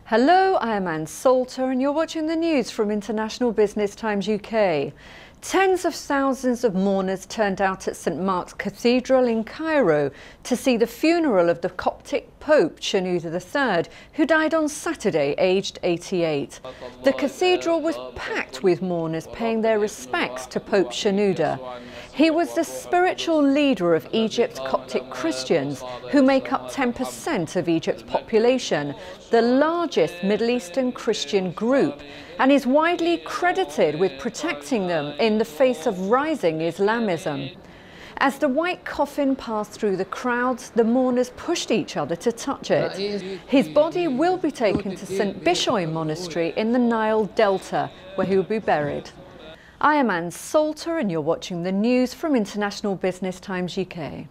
Hello, I am Anne Salter and you're watching the news from International Business Times UK. Tens of thousands of mourners turned out at St Mark's Cathedral in Cairo to see the funeral of the Coptic Pope Shenouda III, who died on Saturday, aged 88. The cathedral was packed with mourners paying their respects to Pope Shenouda. He was the spiritual leader of Egypt's Coptic Christians, who make up 10% of Egypt's population, the largest Middle Eastern Christian group, and is widely credited with protecting them in the face of rising Islamism. As the white coffin passed through the crowds, the mourners pushed each other to touch it. His body will be taken to St Bishoy Monastery in the Nile Delta, where he will be buried. I am Anne Salter and you're watching the news from International Business Times UK.